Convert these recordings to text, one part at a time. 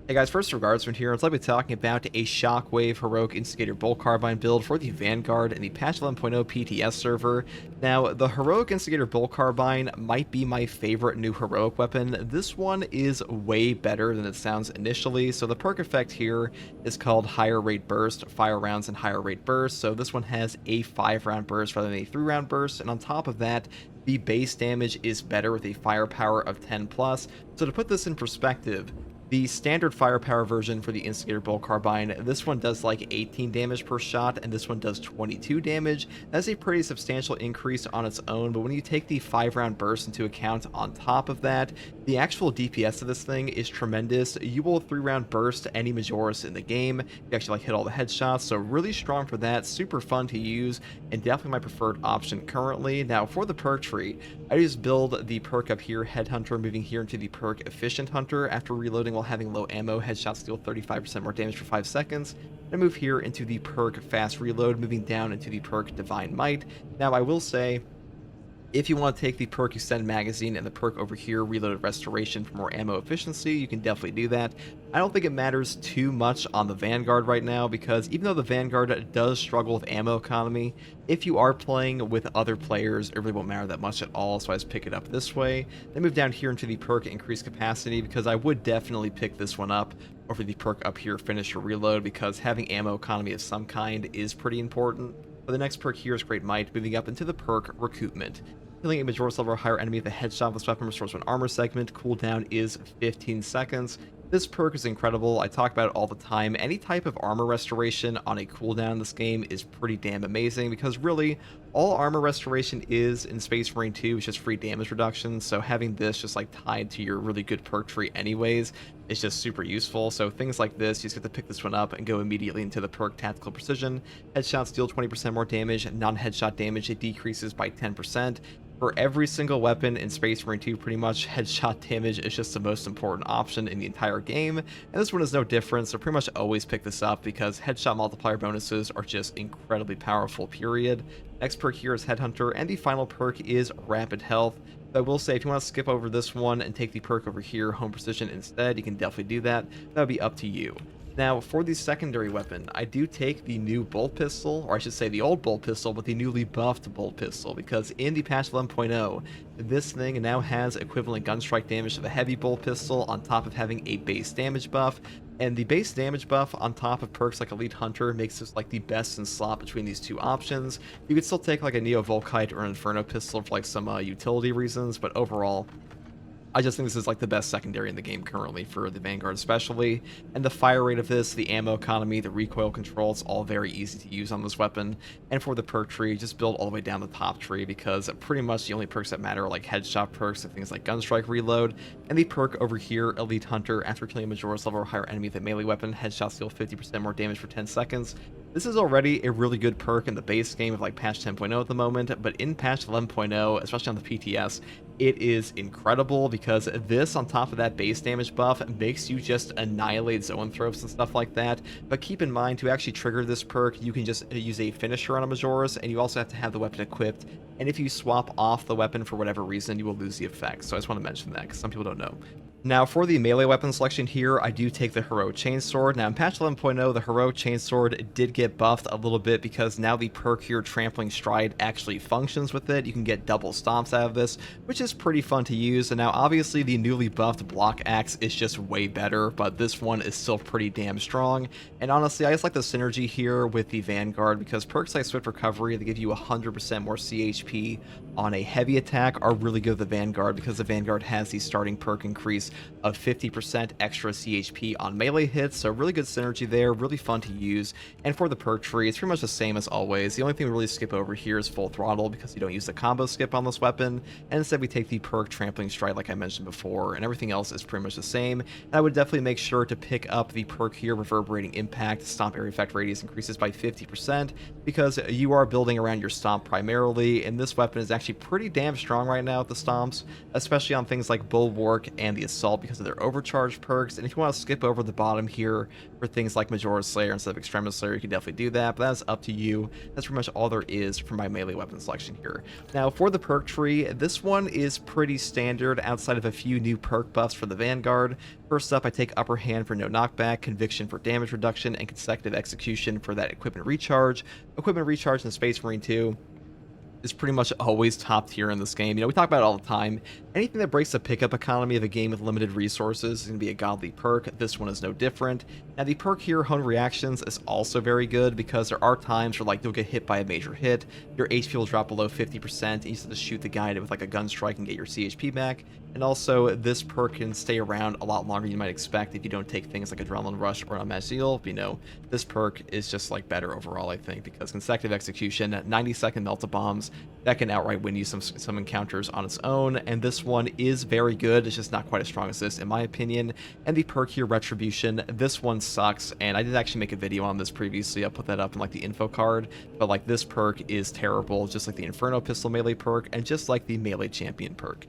Hey guys, first regards from here, I'll be talking about a Shockwave Heroic Instigator Bolt Carbine build for the Vanguard and the patch 11.0 PTS server. Now, the Heroic Instigator Bolt Carbine might be my favorite new heroic weapon. This one is way better than it sounds initially, so the perk effect here is called Higher Rate Burst, fire rounds and higher rate burst, so this one has a 5-round burst rather than a 3-round burst, and on top of that, the base damage is better with a firepower of 10+. So to put this in perspective, the standard firepower version for the Instigator Bolt Carbine, this one does like 18 damage per shot, and this one does 22 damage. That's a pretty substantial increase on its own, but when you take the 5-round burst into account on top of that, the actual DPS of this thing is tremendous. You will 3-round burst any Majoris in the game. You actually like hit all the headshots, so really strong for that, super fun to use, and definitely my preferred option currently. Now for the perk tree, I just build the perk up here, Headhunter, moving here into the perk Efficient Hunter after reloading while having low ammo. Headshots deal 35% more damage for 5 seconds. I move here into the perk Fast Reload, moving down into the perk Divine Might. Now I will say, if you want to take the perk Extend Magazine and the perk over here, Reloaded Restoration, for more ammo efficiency, you can definitely do that. I don't think it matters too much on the Vanguard right now, because even though the Vanguard does struggle with ammo economy, if you are playing with other players, it really won't matter that much at all, so I just pick it up this way. Then move down here into the perk Increased Capacity, because I would definitely pick this one up over the perk up here, Finish Your Reload, because having ammo economy of some kind is pretty important. But the next perk here is Great Might, moving up into the perk Recoupment. Killing a Majoris level or higher enemy with a headshot with this weapon restores one armor segment. Cooldown is 15 seconds. This perk is incredible. I talk about it all the time. Any type of armor restoration on a cooldown in this game is pretty damn amazing, because really, all armor restoration is in Space Marine 2 is just free damage reduction, so having this just like tied to your really good perk tree anyways is just super useful. So things like this, you just get to pick this one up and go immediately into the perk Tactical Precision. Headshots deal 20% more damage, non-headshot damage it decreases by 10%. For every single weapon in Space Marine 2, pretty much, headshot damage is just the most important option in the entire game, and this one is no different, so pretty much always pick this up because headshot multiplier bonuses are just incredibly powerful, period. Next perk here is Headhunter, and the final perk is Rapid Health. I will say, if you want to skip over this one and take the perk over here, Home Precision, instead, you can definitely do that. That would be up to you. Now, for the secondary weapon, I do take the new bolt pistol, or I should say the old bolt pistol, but the newly buffed bolt pistol, because in the patch 11.0, this thing now has equivalent gunstrike damage to the heavy bolt pistol on top of having a base damage buff, and the base damage buff on top of perks like Elite Hunter makes this like the best in slot between these two options. You could still take like a Neo Volkite or an Inferno pistol for like some utility reasons, but overall, I just think this is like the best secondary in the game currently for the Vanguard especially, and the fire rate of this, the ammo economy, the recoil control, it's all very easy to use on this weapon. And for the perk tree, just build all the way down the top tree, because pretty much the only perks that matter are like headshot perks and things like Gunstrike Reload, and the perk over here, Elite Hunter, after killing a Majoris level or higher enemy with a melee weapon, headshots deal 50% more damage for 10 seconds. This is already a really good perk in the base game of like patch 10.0 at the moment, but in patch 11.0, especially on the PTS, it is incredible, because this on top of that base damage buff makes you just annihilate zoanthropes and stuff like that. But keep in mind, to actually trigger this perk, you can just use a finisher on a Majoris, and you also have to have the weapon equipped, and if you swap off the weapon for whatever reason, you will lose the effect. So I just want to mention that, because some people don't know. Now, for the melee weapon selection here, I do take the Heroic Chainsword. Now, in patch 11.0, the Heroic Chainsword did get buffed a little bit, because now the perk here, Trampling Stride, actually functions with it. You can get double stomps out of this, which is pretty fun to use. And now, obviously, the newly buffed Block Axe is just way better, but this one is still pretty damn strong. And honestly, I just like the synergy here with the Vanguard, because perks like Swift Recovery, they give you 100% more CHP on a heavy attack, are really good with the Vanguard, because the Vanguard has the starting perk increase of 50% extra CHP on melee hits, so really good synergy there, really fun to use. And for the perk tree, it's pretty much the same as always. The only thing we really skip over here is Full Throttle, because you don't use the combo skip on this weapon, and instead we take the perk Trampling Stride like I mentioned before, and everything else is pretty much the same. And I would definitely make sure to pick up the perk here, Reverberating Impact. Stomp area effect radius increases by 50%, because you are building around your stomp primarily, and this weapon is actually pretty damn strong right now with the stomps, especially on things like Bulwark and the Assault because of their overcharge perks, and if you want to skip over the bottom here for things like Majoris Slayer instead of Extremis Slayer, you can definitely do that, but that's up to you. That's pretty much all there is for my melee weapon selection here. Now, for the perk tree, this one is pretty standard outside of a few new perk buffs for the Vanguard. First up, I take Upper Hand for no knockback, Conviction for damage reduction, and Consecutive Execution for that equipment recharge. Equipment recharge in the Space Marine 2 is pretty much always top tier in this game. You know, we talk about it all the time. Anything that breaks the pickup economy of a game with limited resources is going to be a godly perk. This one is no different. Now, the perk here, Hone Reactions, is also very good because there are times where, like, you'll get hit by a major hit, your HP will drop below 50%, and you just have to shoot the guy with, like, a gun strike and get your CHP back. And also, this perk can stay around a lot longer than you might expect if you don't take things like Adrenaline Rush or Amaziel. You know, this perk is just, like, better overall, I think, because Consecutive Execution, 90-second Melt-A-Bombs, that can outright win you some encounters on its own, and this one is very good. It's just not quite as strong as this, in my opinion. And the perk here, Retribution, this one sucks, and I did actually make a video on this previously. I'll put that up in, like, the info card, but, like, this perk is terrible, just like the Inferno Pistol melee perk, and just like the Melee Champion perk.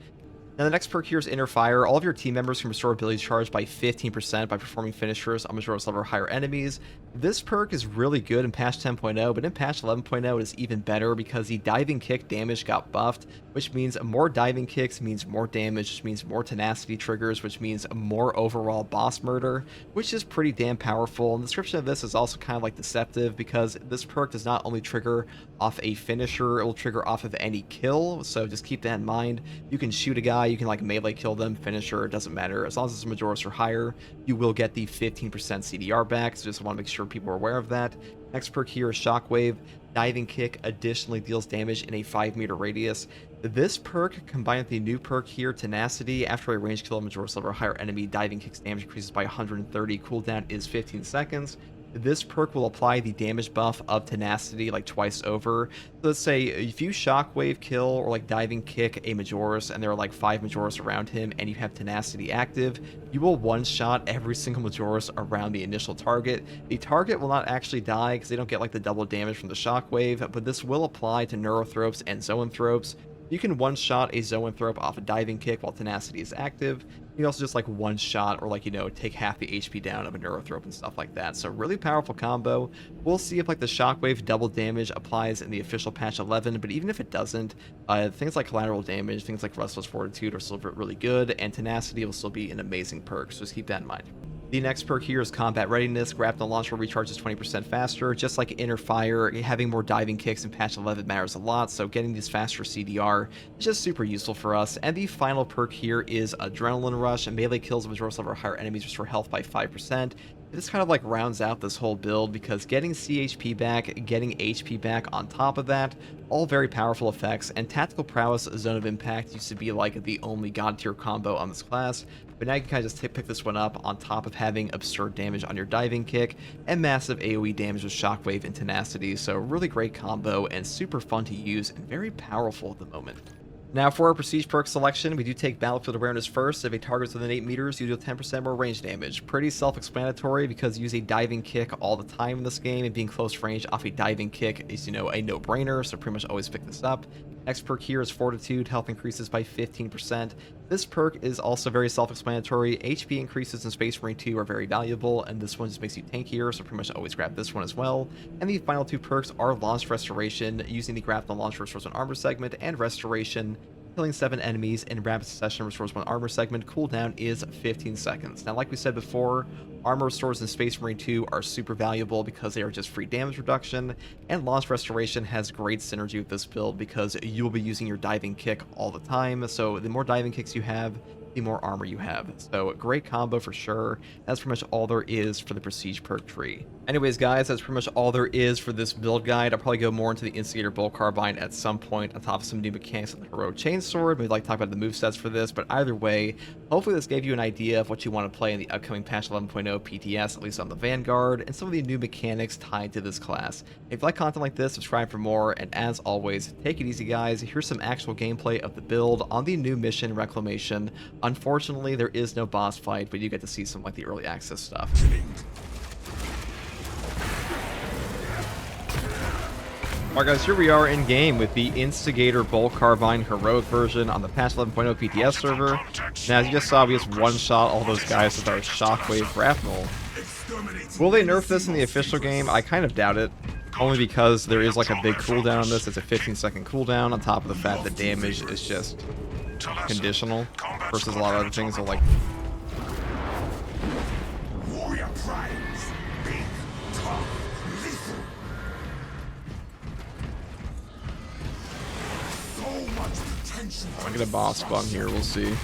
Now, the next perk here is Inner Fire. All of your team members can restore ability charge by 15% by performing finishers on Majoris level or higher enemies. This perk is really good in patch 10.0, but in patch 11.0 it is even better because the diving kick damage got buffed, which means more diving kicks means more damage, which means more tenacity triggers, which means more overall boss murder, which is pretty damn powerful. And the description of this is also kind of like deceptive because this perk does not only trigger off a finisher, it will trigger off of any kill, so just keep that in mind. You can shoot a guy, you can like melee kill them, finisher, it doesn't matter. As long as it's a Majoris or higher, you will get the 15% CDR back, so just want to make sure people are aware of that. Next perk here is Shockwave. Diving Kick additionally deals damage in a 5-meter radius. This perk, combined with the new perk here, Tenacity, after a range kill of Majoris level or higher enemy, Diving Kick's damage increases by 130, cooldown is 15 seconds. This perk will apply the damage buff of Tenacity like twice over. So let's say if you Shockwave kill or like Diving Kick a Majoris and there are like 5 Majoris around him and you have Tenacity active, you will one-shot every single Majoris around the initial target. The target will not actually die because they don't get like the double damage from the Shockwave, but this will apply to Neurothropes and Zoanthropes. You can one-shot a Zoanthrope off a Diving Kick while Tenacity is active. You can also just like one-shot or like, you know, take half the HP down of a Neurothrope and stuff like that. So really powerful combo. We'll see if like the Shockwave double damage applies in the official patch 11, but even if it doesn't, things like collateral damage, things like Restless Fortitude are still really good, and Tenacity will still be an amazing perk, so just keep that in mind. The next perk here is Combat Readiness. Grapnel Launcher recharges 20% faster. Just like Inner Fire, having more diving kicks in patch 11 matters a lot, so getting this faster CDR is just super useful for us. And the final perk here is Adrenaline Rush. Melee kills of Majoris level or higher enemies restore health by 5%. This kind of like rounds out this whole build because getting CHP back, getting HP back on top of that, all very powerful effects, and Tactical Prowess Zone of Impact used to be like the only god tier combo on this class, but now you can kind of just pick this one up on top of having absurd damage on your diving kick and massive AoE damage with Shockwave and Tenacity, so really great combo and super fun to use and very powerful at the moment. Now, for our Prestige perk selection, we do take Battlefield Awareness first. If a target's within 8 meters, you deal 10% more range damage. Pretty self-explanatory because you use a diving kick all the time in this game, and being close range off a diving kick is, you know, a no-brainer, so pretty much always pick this up. Next perk here is Fortitude. Health increases by 15%. This perk is also very self-explanatory. HP increases in Space Marine 2 are very valuable, and this one just makes you tankier, so pretty much always grab this one as well. And the final two perks are Launch Restoration, using the Grapnel Launcher restores an armor segment, and Restoration, killing 7 enemies in rapid succession restores 1 armor segment. Cooldown is 15 seconds. Now, like we said before, armor restores in Space Marine 2 are super valuable because they are just free damage reduction, and Launch Restoration has great synergy with this build because you'll be using your diving kick all the time, so the more diving kicks you have, the more armor you have. So great combo for sure. That's pretty much all there is for the Prestige perk tree. Anyways, guys, that's pretty much all there is for this build guide. I'll probably go more into the Instigator Bolt Carbine at some point on top of some new mechanics of the Heroic Chainsword. Maybe like talk about the movesets for this, but either way, hopefully this gave you an idea of what you want to play in the upcoming patch 11.0 PTS, at least on the Vanguard, and some of the new mechanics tied to this class. If you like content like this, subscribe for more, and as always, take it easy, guys. Here's some actual gameplay of the build on the new mission, Reclamation. Unfortunately, there is no boss fight, but you get to see some like the early access stuff. Alright guys, here we are in game with the Instigator Bolt Carbine Heroic version on the patch 11.0 PTS server. Now as you just saw, we just one-shot all those guys with our Shockwave Grapnel. Will they nerf this in the official game? I kind of doubt it. Only because there is like a big cooldown on this. It's a 15-second cooldown on top of the fact that damage is just conditional versus a lot of other things that like... I'll get a boss spawn here, we'll see.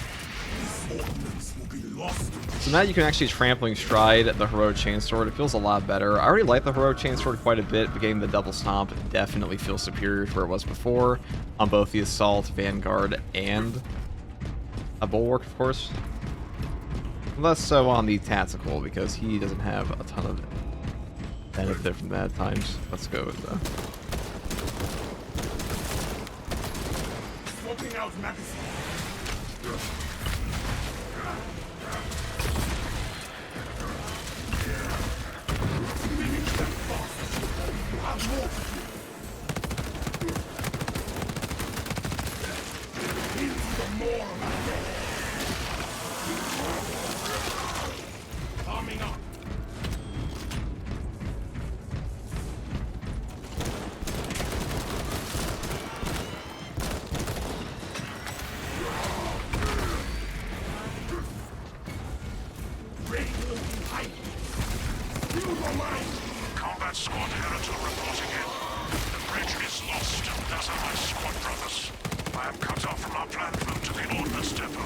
So now you can actually Trampling Stride the Heroic Chainsword. It feels a lot better. I already like the Heroic Chainsword quite a bit, but getting the double stomp definitely feels superior to where it was before on both the Assault, Vanguard, and a Bulwark, of course. Less so on the Tactical, because he doesn't have a ton of benefit from that at times. Let's go with Out magazine. Arming up. Combat squad Heritor reporting in. The bridge is lost, as are my squad brothers. I am cut off from our planned route to the Ordnance Depot.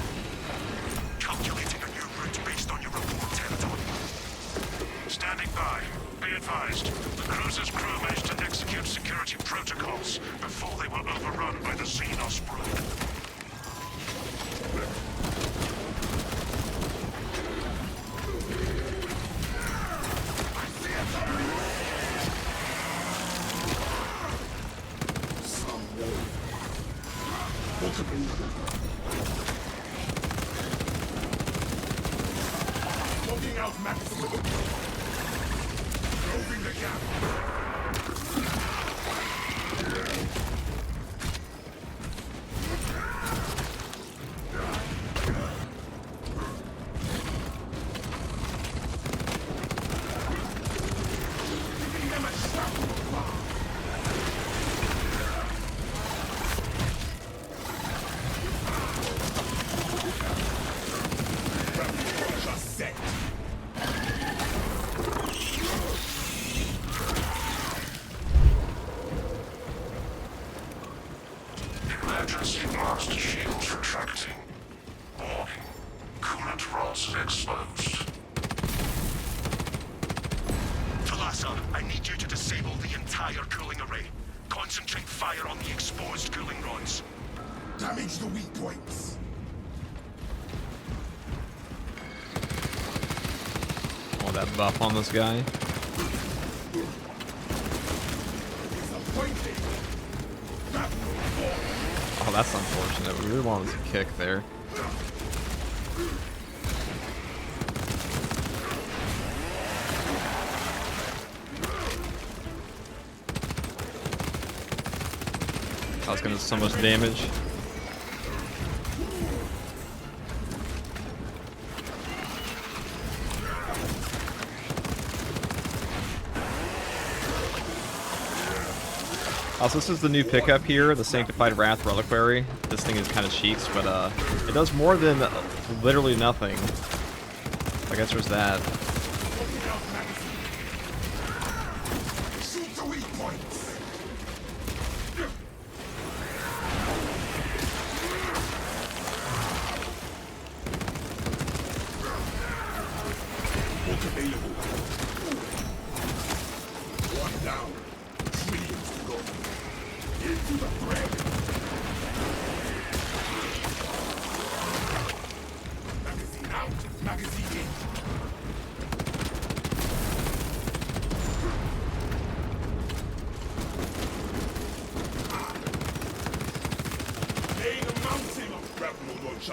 Calculating a new route based on your report, Heritor. Standing by. Be advised, the cruiser's crew managed to execute security protocols before they were overrun by the Xenos brood. Looking out magazine. Closing the gap. Emergency blast shields retracting. Warning. Coolant rods exposed. Thalassa, I need you to disable the entire cooling array. Concentrate fire on the exposed cooling rods. Damage the weak points. all that buff on this guy. Oh, that's unfortunate. We really wanted to kick there. I was gonna do so much damage. Also, this is the new pickup here, the Sanctified Wrath Reliquary. This thing is kind of cheats, but it does more than literally nothing. I guess there's that.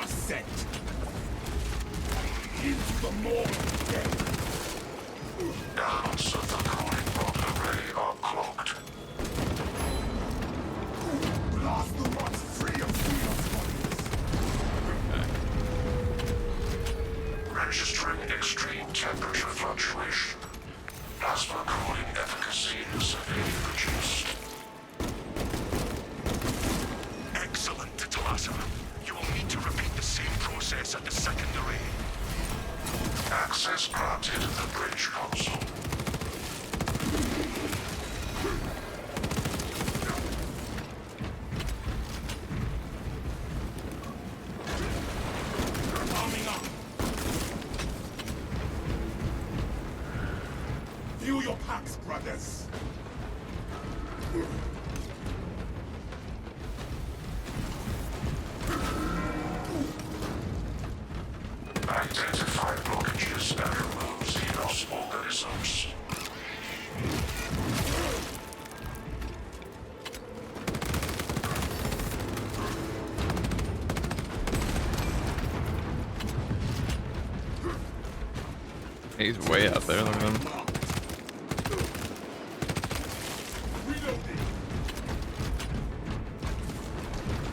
Set into the morning death. Downs of the cooling rod array are clogged. fluctuation. Plasma cooling efficacy is severely reduced. Excellent, Talasa. You will need to repeat the same process at the second array. Access granted the bridge console. Arming up. View your packs, brothers. Identify blockages and remove Xenos organisms. He's way out there. Look at him. Reloading.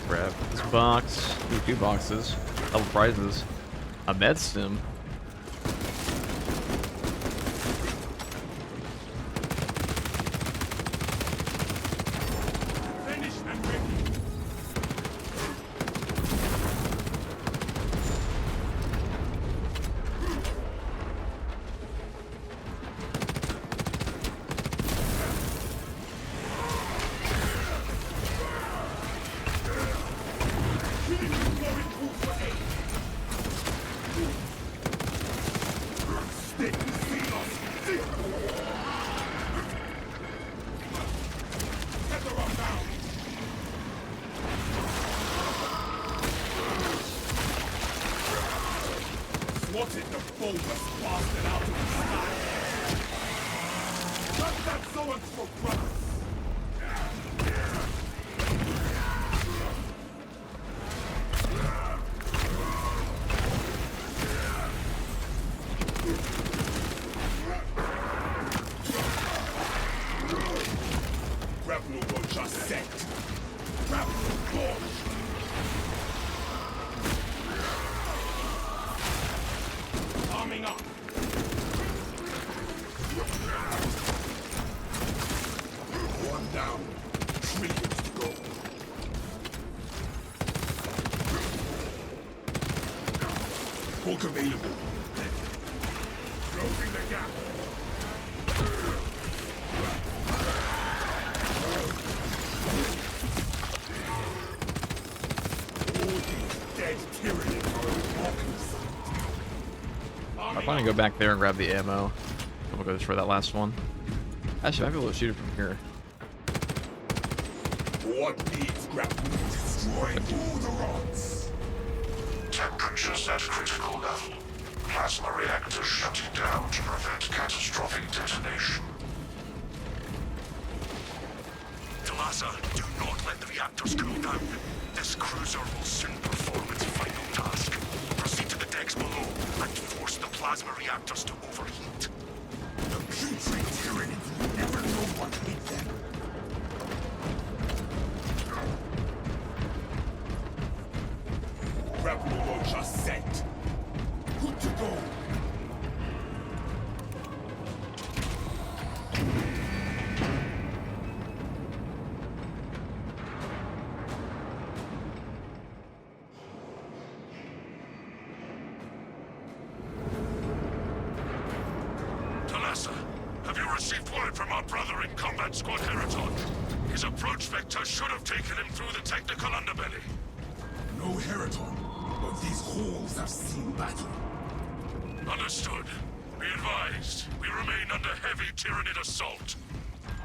Grab this box. Ooh, 2 boxes. Double prizes. A med stim. Finished and ready. Swatted the bulbous bastard out of the sky. Just that so and so, brothers. Grapple will just set. Grapple launch. Arming up. One down. Trillions to go. Bulk available. Closing the gap. All these dead tyrannies are walking sight. I'm going to go back there and grab the ammo. And we'll go for that last one. Actually, I might be able to shoot it from here. What needs grapple? Destroying all the rods. Temperatures at critical level. Plasma reactors shutting down to prevent catastrophic detonation. Talasa, do not let the reactors cool down. This cruiser will soon perform its final task. Proceed to the decks below and force the plasma reactors to overheat. The putrid tyrannies will never know what hit them. Grapple launcher set. Good to go. Talasa, have you received word from our brother in Combat Squad Heraton? His approach vector should have taken him through the technical underbelly. No Heraton, but these halls have seen battle. Understood. Be advised, we remain under heavy Tyranid assault.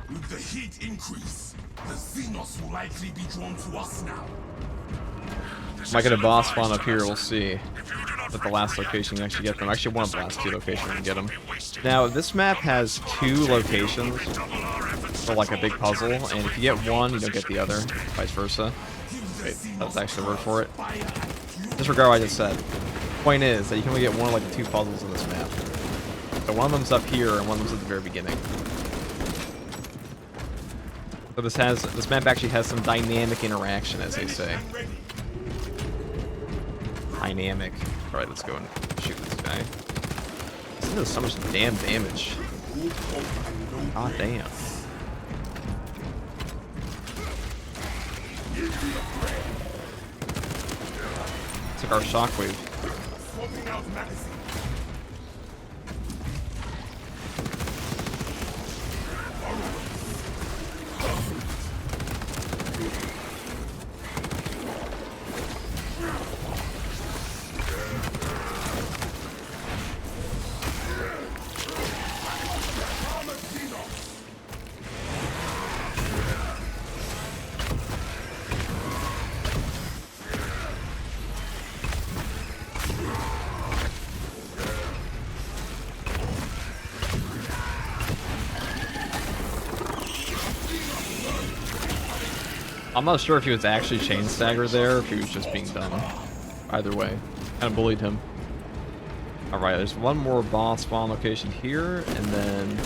With the heat increase, the Xenos will likely be drawn to us now. This Might is get a boss ill-advised, spawn up here, Talasa. we'll see. If you do not At the last react location you to actually get them. Actually, one of the last 2 locations you can get them. will be wasted. Now, this map has 2 locations Double our efforts for to like a draw big the puzzle, Tyranids and away if you get from your one, you don't get position the other, instead. vice versa. Give the Wait, Xenos that's actually the word for it. fire and fury. Disregard what I just said. Point is that you can only get one of like the 2 puzzles in this map. So one of them's up here, and one of them's at the very beginning. So this map actually has some dynamic interaction, as they Finished say. and ready. Dynamic. Alright, let's go and shoot this guy. That does so much damn damage. God damn. It's like our shockwave. Swapping out magazine. I'm not sure if he was actually chain staggered there, or if he was just being dumb. Either way, kind of bullied him. All right, there's one more boss spawn location here, and then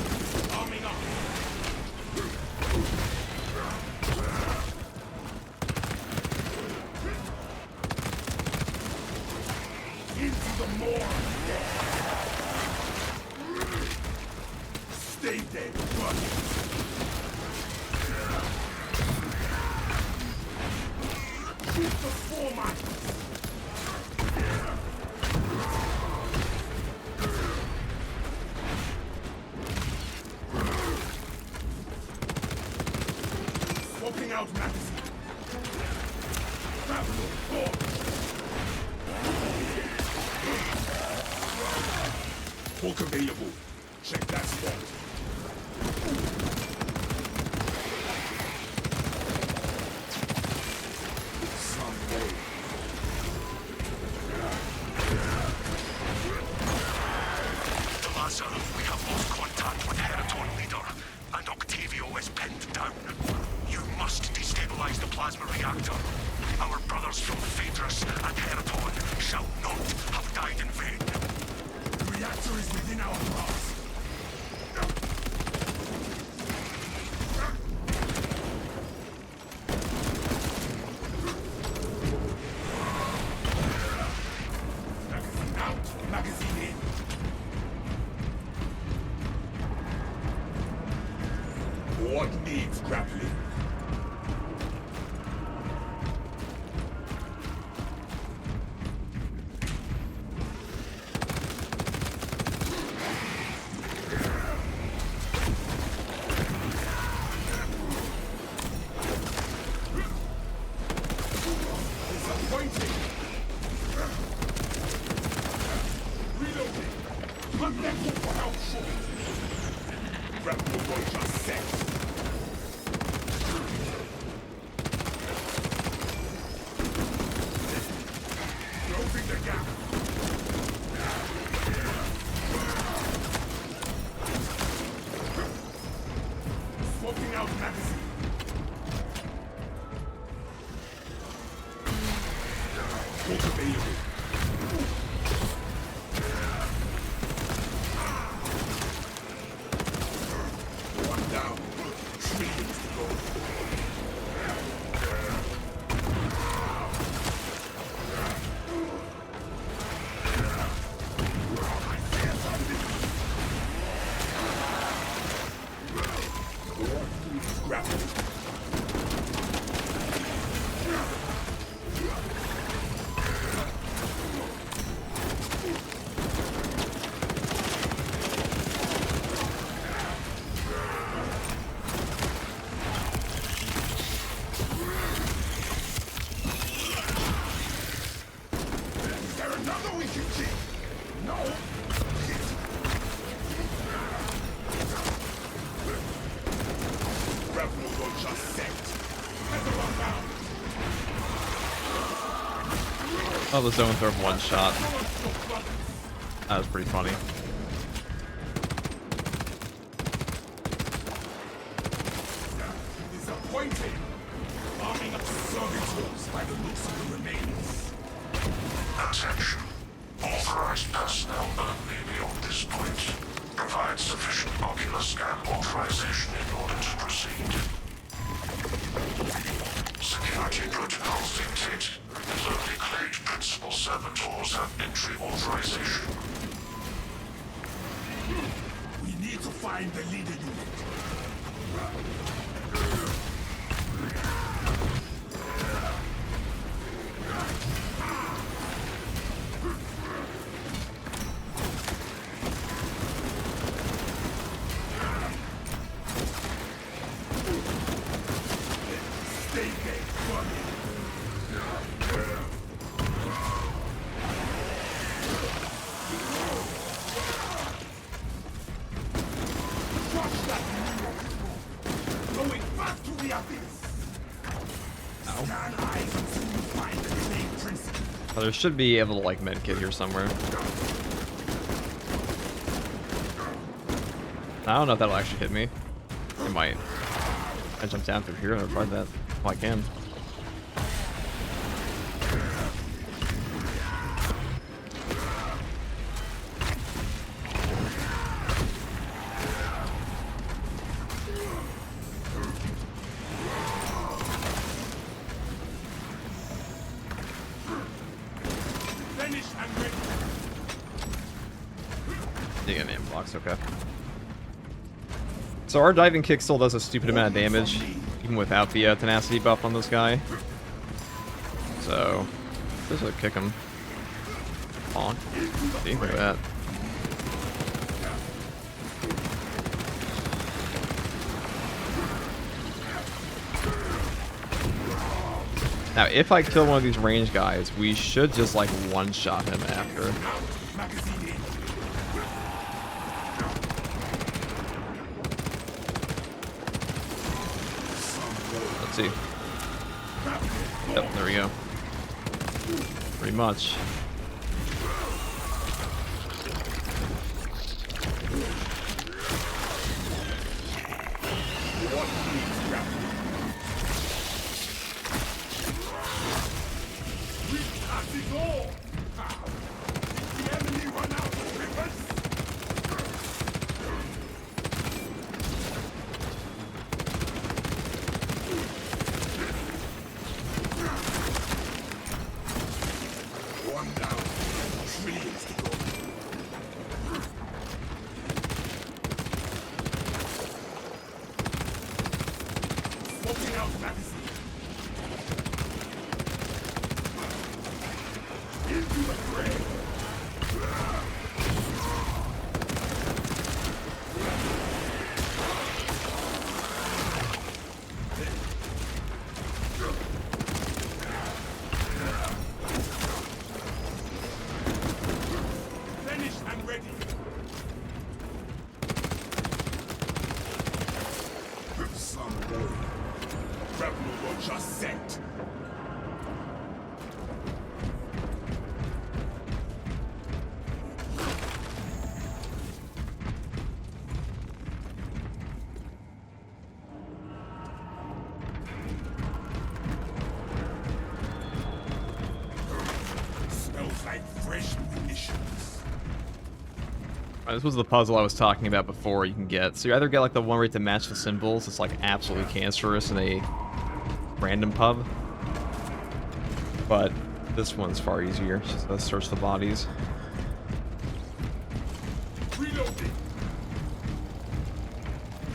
Into the morgue. Stay dead, buddy. Shoot the foreman. Swapping out magazine. Grab the door. Hulk available. Check that spot. Someday. Delasa, we have lost contact with Heraton leader, and Octavio is pinned down. You must destabilize the plasma reactor. Our brothers from Phaedrus and Heraton shall not have died in vain. The reactor is within our grasp. Magazine out, magazine in. What needs grappling? Disappointing. Reloading. Cut that hook for help short. Grapple will just set. Closing the gap. Swapping out magazine. Hulk available. One down. Trillions to go. Grapple. Is there another we can keep? No. Grapple will just set. Feather unbound. oh, the zone throw one shot. That was pretty funny. Disappointing. Arming up servitors by the looks of the remains. Attention. Authorized personnel only beyond this point. Provide sufficient ocular scan authorization in order to proceed. Security protocols dictate that only claimed principal servitors have entry authorization. find the leader unit. Stay there, buddy. Crush that hero. Going back to the abyss. Stand eyes until you find the claim principle. Oh, there should be a little like medkit here somewhere. I don't know if that'll actually hit me. It might. I jump down through here and I'll try that. Well, I can. Finish and ready. You get an blocks, okay. So our diving kick still does a stupid amount of damage, even without the tenacity buff on this guy. So, just like kick him. On. See, look at that. Now, if I kill one of these range guys, we should just like one-shot him after. Magazine in. Let's see. Yep, there we go. Pretty much. One down. Trillions to go. Smoking out magazine. Into the fray. Finished and ready. Some boy. Rebel will just set. Smells like fresh munitions. This was the puzzle I was talking about before you can get. So you either get like the one where you have to match the symbols, it's like absolutely cancerous in a random pub. But this one's far easier. It's just search the bodies. Reloading.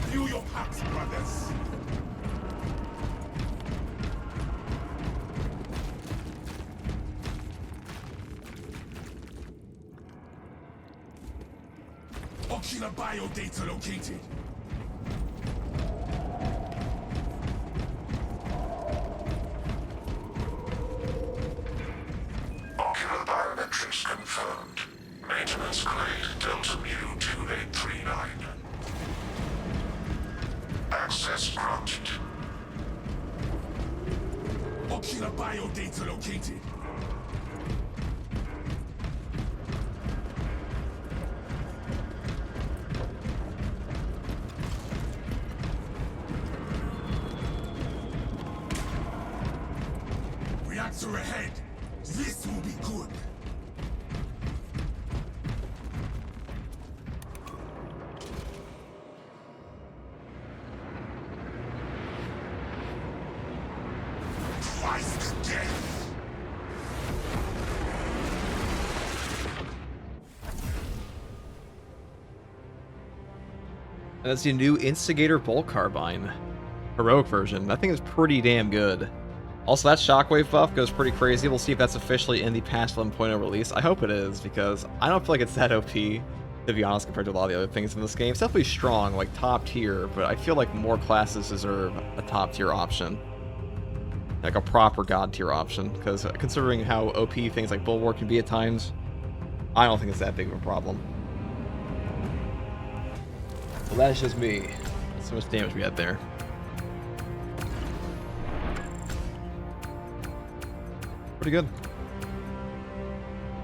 Fill your packs, brothers. Ocular biodata located. Ocular biometrics confirmed. Maintenance grade Delta Mu 2839. Access granted. Ocular biodata located. Reactor ahead. This will be good. Twice to death. And that's the new Instigator Bolt Carbine. Heroic version. That thing is pretty damn good. Also, that shockwave buff goes pretty crazy. We'll see if that's officially in the patch 11.0 release. I hope it is, because I don't feel like it's that OP, to be honest, compared to a lot of the other things in this game. It's definitely strong, like top tier, but I feel like more classes deserve a top tier option. Like a proper god tier option, because considering how OP things like Bulwark can be at times, I don't think it's that big of a problem. Well, that's just me. That's so much damage we had there. Pretty good.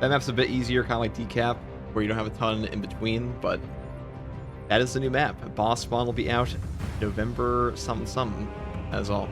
That map's a bit easier, kind of like Decap, where you don't have a ton in between, but that is the new map. Boss Spawn will be out November something, as all.